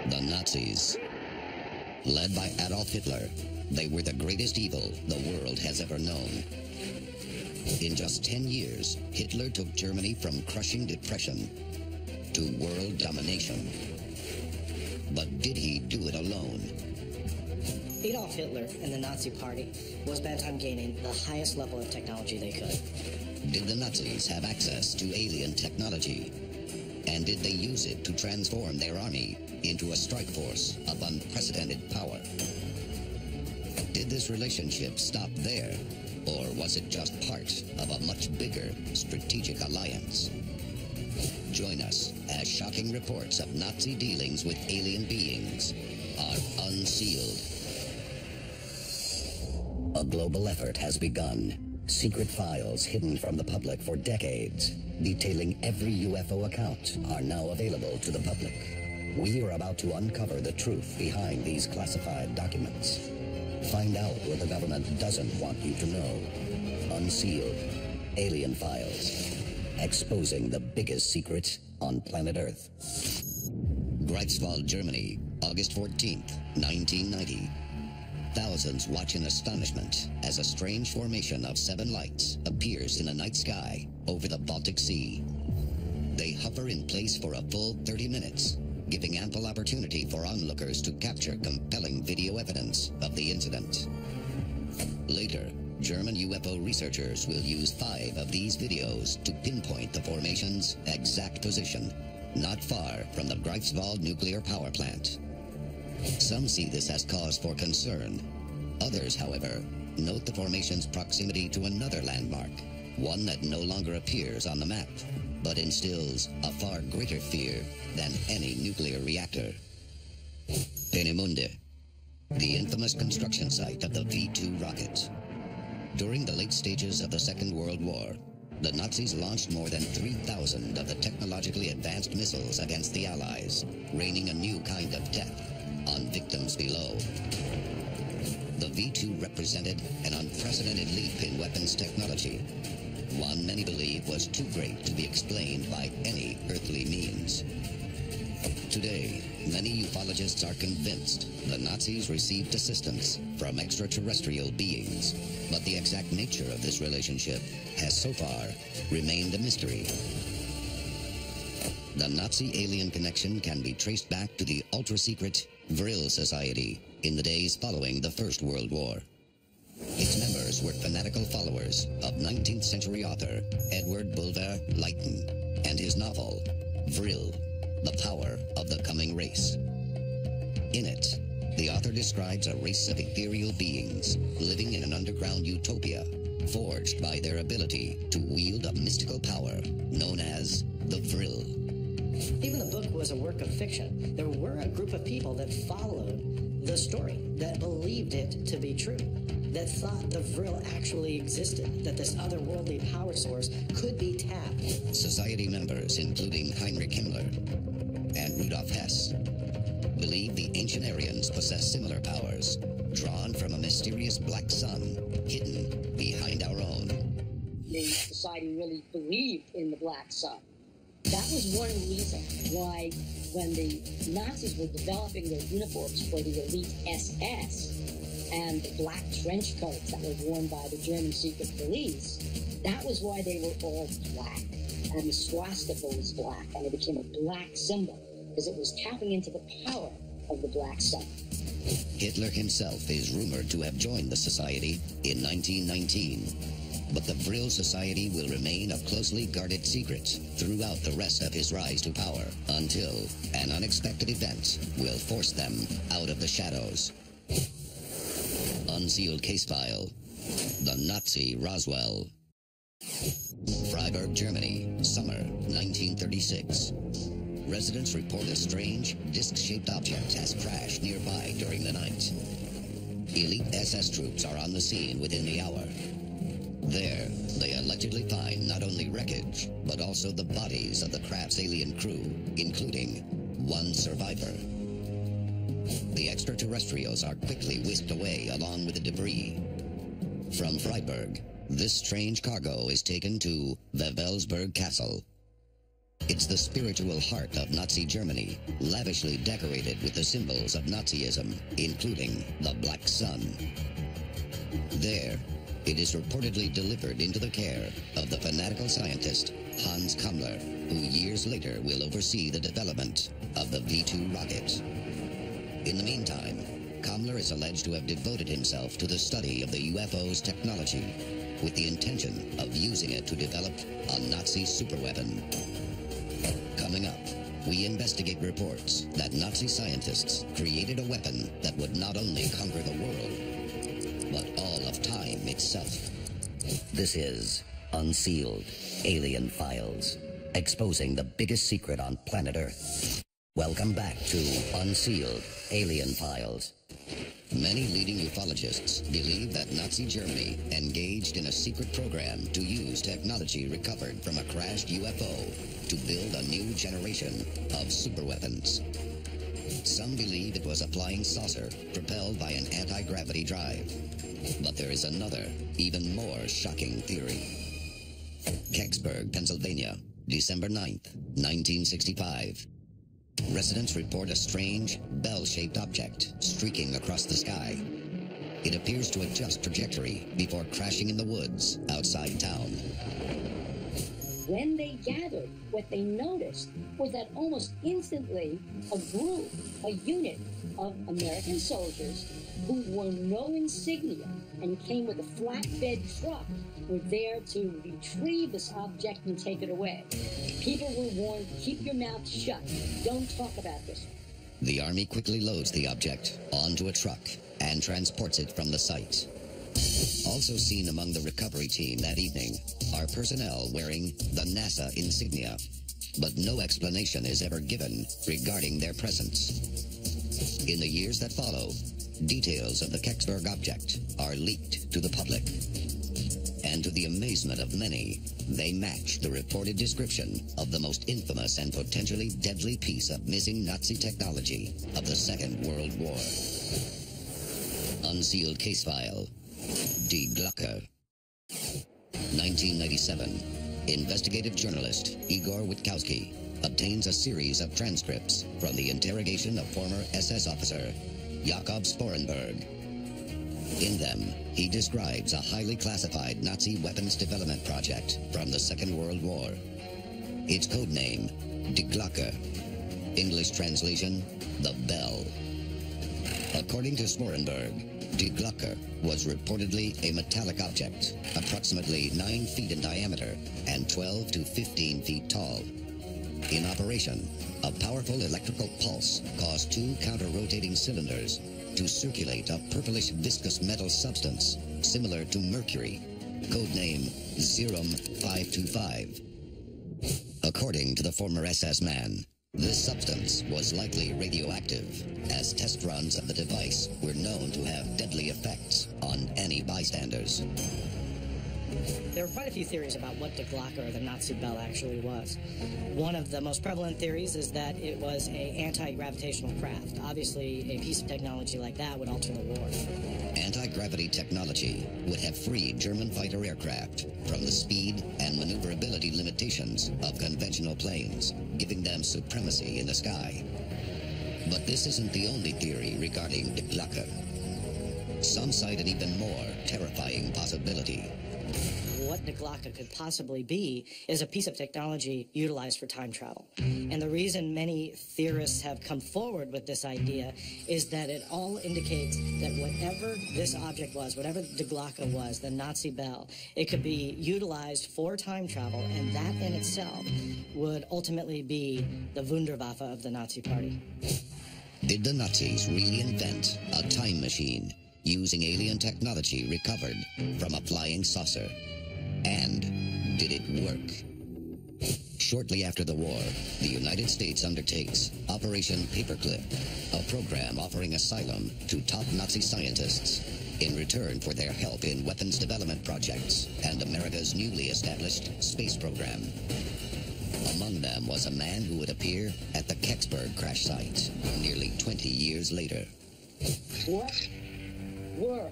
The Nazis. Led by Adolf Hitler, they were the greatest evil the world has ever known. In just 10 years, Hitler took Germany from crushing depression to world domination. But did he do it alone? Adolf Hitler and the Nazi Party was bent on gaining the highest level of technology they could. Did the Nazis have access to alien technology? And did they use it to transform their army into a strike force of unprecedented power? Did this relationship stop there, or was it just part of a much bigger strategic alliance? Join us as shocking reports of Nazi dealings with alien beings are unsealed. A global effort has begun. Secret files hidden from the public for decades, detailing every UFO account, are now available to the public. We are about to uncover the truth behind these classified documents. Find out what the government doesn't want you to know. Unsealed. Alien Files. Exposing the biggest secret on planet Earth. Greifswald, Germany, August 14th, 1990. Thousands watch in astonishment as a strange formation of 7 lights appears in the night sky over the Baltic Sea. They hover in place for a full 30 minutes, giving ample opportunity for onlookers to capture compelling video evidence of the incident. Later, German UFO researchers will use 5 of these videos to pinpoint the formation's exact position, not far from the Greifswald nuclear power plant. Some see this as cause for concern. Others, however, note the formation's proximity to another landmark, one that no longer appears on the map, but instills a far greater fear than any nuclear reactor. Peenemünde, the infamous construction site of the V-2 rocket. During the late stages of the Second World War, the Nazis launched more than 3,000 of the technologically advanced missiles against the Allies, raining a new kind of death on victims below. The V-2 represented an unprecedented leap in weapons technology, one many believe was too great to be explained by any earthly means. Today, many ufologists are convinced the Nazis received assistance from extraterrestrial beings, but the exact nature of this relationship has so far remained a mystery. The Nazi-alien connection can be traced back to the ultra-secret Vril Society in the days following the First World War. Its members were fanatical followers of 19th century author Edward Bulwer Lytton and his novel, Vril, The Power of the Coming Race. In it, the author describes a race of ethereal beings living in an underground utopia forged by their ability to wield a mystical power known as the Vril. Even the book was a work of fiction. There were a group of people that followed the story, that believed it to be true, that thought the Vril actually existed, that this otherworldly power source could be tapped. Society members, including Heinrich Himmler and Rudolf Hess, believe the ancient Aryans possess similar powers, drawn from a mysterious black sun hidden behind our own. The society really believed in the black sun. That was one reason why, when the Nazis were developing their uniforms for the elite SS and the black trench coats that were worn by the German secret police, that was why they were all black. And the swastika was black, and it became a black symbol, because it was tapping into the power of the black sun. Hitler himself is rumored to have joined the society in 1919. But the Vril Society will remain a closely guarded secret throughout the rest of his rise to power, until an unexpected event will force them out of the shadows. Unsealed case file. The Nazi Roswell. Freiburg, Germany, summer 1936. Residents report a strange, disc-shaped object has crashed nearby during the night. Elite SS troops are on the scene within the hour. There, they allegedly find not only wreckage, but also the bodies of the craft's alien crew, including one survivor. The extraterrestrials are quickly whisked away along with the debris. From Freiburg, this strange cargo is taken to Wewelsburg Castle. It's the spiritual heart of Nazi Germany, lavishly decorated with the symbols of Nazism, including the Black Sun. There, it is reportedly delivered into the care of the fanatical scientist Hans Kammler, who years later will oversee the development of the V-2 rocket. In the meantime, Kammler is alleged to have devoted himself to the study of the UFOs technology, with the intention of using it to develop a Nazi superweapon. Coming up, we investigate reports that Nazi scientists created a weapon that would not only conquer the world, but all of time itself. This is Unsealed Alien Files, exposing the biggest secret on planet Earth. Welcome back to Unsealed Alien Files. Many leading ufologists believe that Nazi Germany engaged in a secret program to use technology recovered from a crashed UFO to build a new generation of superweapons. Some believe it was a flying saucer propelled by an anti-gravity drive. But there is another, even more shocking theory. Kecksburg, Pennsylvania, December 9th, 1965. Residents report a strange, bell-shaped object streaking across the sky. It appears to adjust trajectory before crashing in the woods outside town. When they gathered, what they noticed was that almost instantly a group, a unit of American soldiers who wore no insignia and came with a flatbed truck were there to retrieve this object and take it away. People were warned, keep your mouth shut. Don't talk about this. The Army quickly loads the object onto a truck and transports it from the site. Also seen among the recovery team that evening are personnel wearing the NASA insignia, but no explanation is ever given regarding their presence. In the years that follow, details of the Kecksburg object are leaked to the public. And to the amazement of many, they match the reported description of the most infamous and potentially deadly piece of missing Nazi technology of the Second World War. Unsealed case file. Die Glocke. 1997. Investigative journalist Igor Witkowski obtains a series of transcripts from the interrogation of former SS officer Jakob Sporenberg. In them, he describes a highly classified Nazi weapons development project from the Second World War. Its codename, Die Glocke. English translation, the Bell. According to Sporenberg, Die Glocke was reportedly a metallic object, approximately 9 feet in diameter and 12 to 15 feet tall. In operation, a powerful electrical pulse caused 2 counter-rotating cylinders to circulate a purplish viscous metal substance similar to mercury, codename Serum 525. According to the former SS man, this substance was likely radioactive, as test runs of the device were known to have deadly effects on any bystanders. There are quite a few theories about what Die Glocke, or the Nazi bell, actually was. One of the most prevalent theories is that it was an anti-gravitational craft. Obviously, a piece of technology like that would alter the war. Anti-gravity technology would have freed German fighter aircraft from the speed and maneuverability limitations of conventional planes, giving them supremacy in the sky. But this isn't the only theory regarding Die Glocke. Some cite an even more terrifying possibility. What Die Glocke could possibly be is a piece of technology utilized for time travel. And the reason many theorists have come forward with this idea is that it all indicates that whatever this object was, whatever Die Glocke was, the Nazi bell, it could be utilized for time travel, and that in itself would ultimately be the Wunderwaffe of the Nazi Party. Did the Nazis really invent a time machine using alien technology recovered from a flying saucer? And did it work? Shortly after the war, the United States undertakes Operation Paperclip, a program offering asylum to top Nazi scientists in return for their help in weapons development projects and America's newly established space program. Among them was a man who would appear at the Kecksburg crash site nearly 20 years later. What were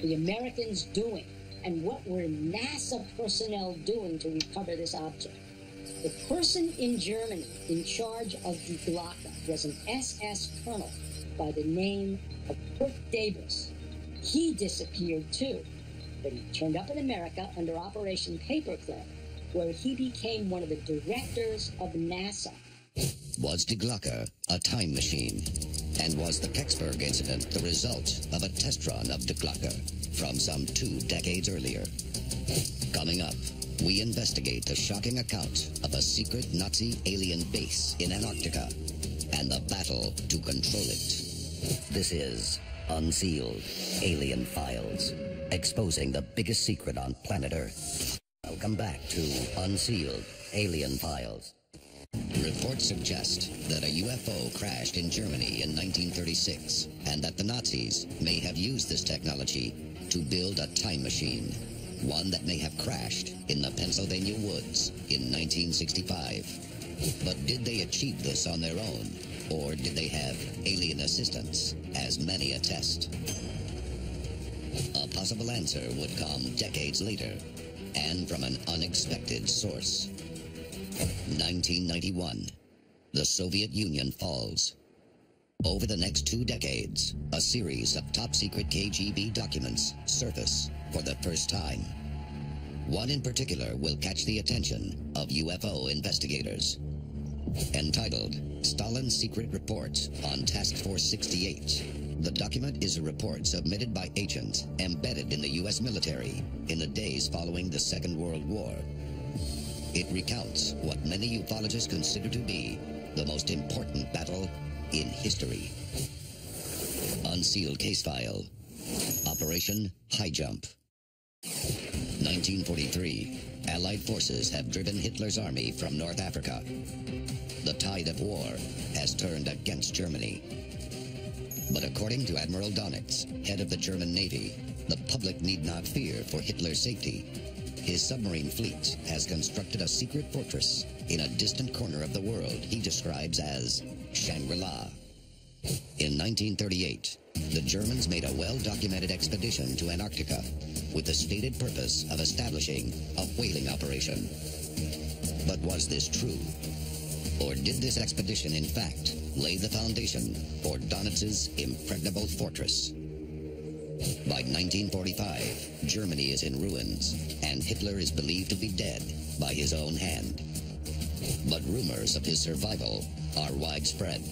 the Americans doing, and what were NASA personnel doing to recover this object? The person in Germany in charge of the Glocke was an SS colonel by the name of Kurt Debus. He disappeared too, but he turned up in America under Operation Paperclip, where he became one of the directors of NASA. Was Die Glocke a time machine? And was the Kecksburg incident the result of a test run of Die Glocke from some 2 decades earlier? Coming up, we investigate the shocking account of a secret Nazi alien base in Antarctica and the battle to control it. This is Unsealed Alien Files, exposing the biggest secret on planet Earth. Welcome back to Unsealed Alien Files. Reports suggest that a UFO crashed in Germany in 1936 and that the Nazis may have used this technology to build a time machine, one that may have crashed in the Pennsylvania woods in 1965. But did they achieve this on their own, or did they have alien assistance, as many attest? A possible answer would come decades later, and from an unexpected source. 1991. The Soviet Union falls. Over the next 2 decades, a series of top-secret KGB documents surface for the first time. One in particular will catch the attention of UFO investigators. Entitled Stalin's Secret Report on Task Force 68, the document is a report submitted by agents embedded in the U.S. military in the days following the Second World War. It recounts what many ufologists consider to be the most important battle in history. Unsealed case file. Operation High Jump. 1943. Allied forces have driven Hitler's army from North Africa. The tide of war has turned against Germany. But according to Admiral Donitz, head of the German Navy, the public need not fear for Hitler's safety. His submarine fleet has constructed a secret fortress in a distant corner of the world he describes as Shangri-La. In 1938, the Germans made a well-documented expedition to Antarctica with the stated purpose of establishing a whaling operation. But was this true? Or did this expedition, in fact, lay the foundation for Donitz's impregnable fortress? By 1945, Germany is in ruins, and Hitler is believed to be dead by his own hand. But rumors of his survival are widespread,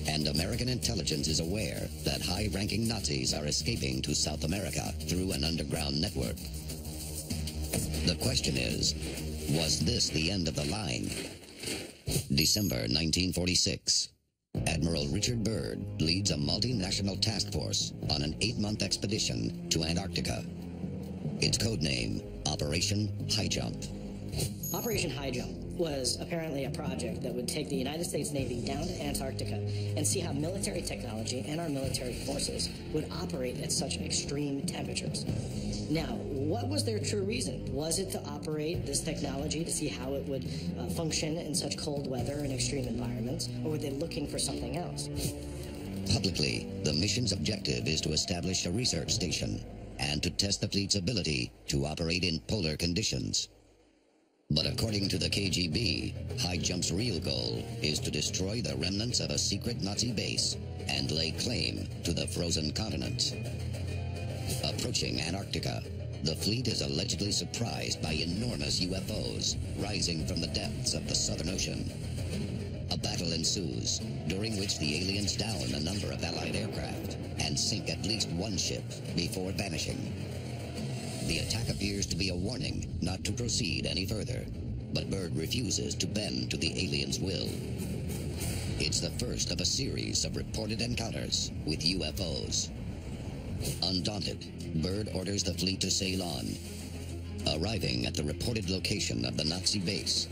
and American intelligence is aware that high-ranking Nazis are escaping to South America through an underground network. The question is, was this the end of the line? December 1946. Admiral Richard Byrd leads a multinational task force on an 8-month expedition to Antarctica. Its codename, Operation High Jump. Operation High Jump was apparently a project that would take the United States Navy down to Antarctica and see how military technology and our military forces would operate at such extreme temperatures. Now, what was their true reason? Was it to operate this technology to see how it would function in such cold weather and extreme environments, or were they looking for something else? Publicly, the mission's objective is to establish a research station and to test the fleet's ability to operate in polar conditions. But according to the KGB, High Jump's real goal is to destroy the remnants of a secret Nazi base and lay claim to the frozen continent. Approaching Antarctica, the fleet is allegedly surprised by enormous UFOs rising from the depths of the Southern Ocean. A battle ensues, during which the aliens down a number of Allied aircraft and sink at least one ship before vanishing. The attack appears to be a warning not to proceed any further, but Byrd refuses to bend to the aliens' will. It's the first of a series of reported encounters with UFOs. Undaunted, Byrd orders the fleet to sail on. Arriving at the reported location of the Nazi base,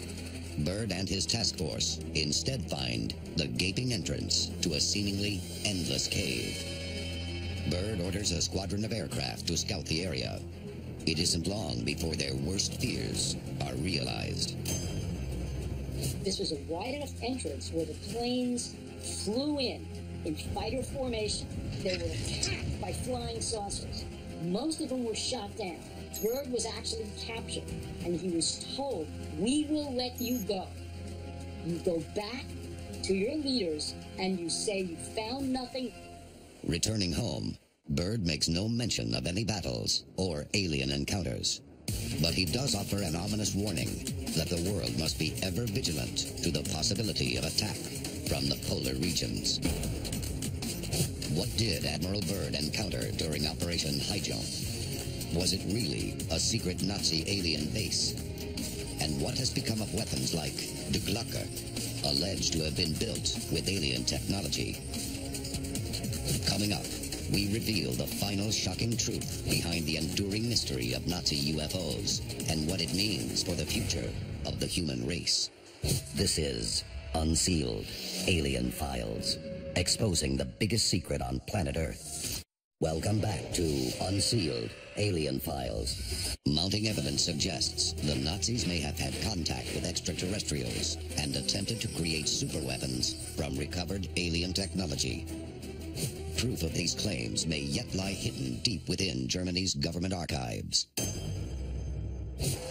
Byrd and his task force instead find the gaping entrance to a seemingly endless cave. Byrd orders a squadron of aircraft to scout the area. It isn't long before their worst fears are realized. This was a wide enough entrance where the planes flew in fighter formation. They were attacked by flying saucers. Most of them were shot down. Byrd was actually captured, and he was told, "We will let you go. You go back to your leaders, and you say you found nothing." Returning home, Byrd makes no mention of any battles or alien encounters. But he does offer an ominous warning that the world must be ever vigilant to the possibility of attack from the polar regions. What did Admiral Byrd encounter during Operation Highjump? Was it really a secret Nazi alien base? And what has become of weapons like the Glocke, alleged to have been built with alien technology? Coming up, we reveal the final shocking truth behind the enduring mystery of Nazi UFOs and what it means for the future of the human race. This is Unsealed, Alien Files, exposing the biggest secret on planet Earth. Welcome back to Unsealed, Alien Files. Mounting evidence suggests the Nazis may have had contact with extraterrestrials and attempted to create superweapons from recovered alien technology. Proof of these claims may yet lie hidden deep within Germany's government archives.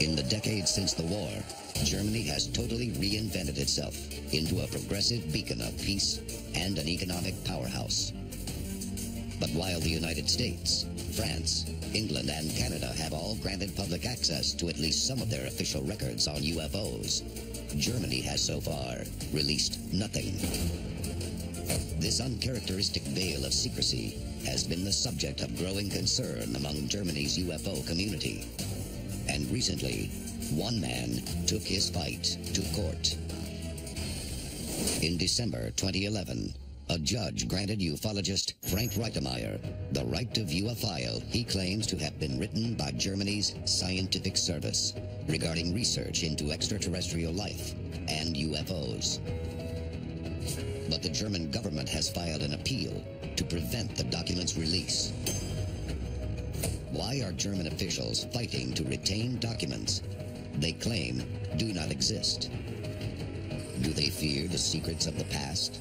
In the decades since the war, Germany has totally reinvented itself into a progressive beacon of peace and an economic powerhouse. But while the United States, France, England, and Canada have all granted public access to at least some of their official records on UFOs, Germany has so far released nothing. This uncharacteristic veil of secrecy has been the subject of growing concern among Germany's UFO community. And recently, one man took his fight to court. In December 2011, a judge granted ufologist Frank Reitemeyer the right to view a file he claims to have been written by Germany's scientific service regarding research into extraterrestrial life and UFOs. But the German government has filed an appeal to prevent the document's release. Why are German officials fighting to retain documents they claim do not exist? Do they fear the secrets of the past?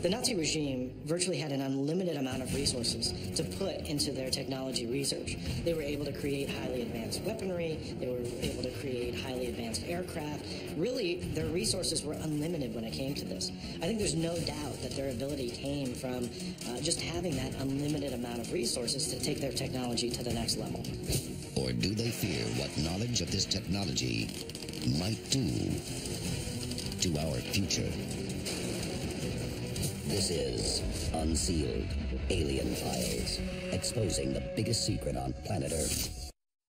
The Nazi regime virtually had an unlimited amount of resources to put into their technology research. They were able to create highly advanced weaponry. They were able to create highly advanced aircraft. Really, their resources were unlimited when it came to this. I think there's no doubt that their ability came from just having that unlimited amount of resources to take their technology to the next level. Or do they fear what knowledge of this technology might do to our future? This is Unsealed, Alien Files, exposing the biggest secret on planet Earth.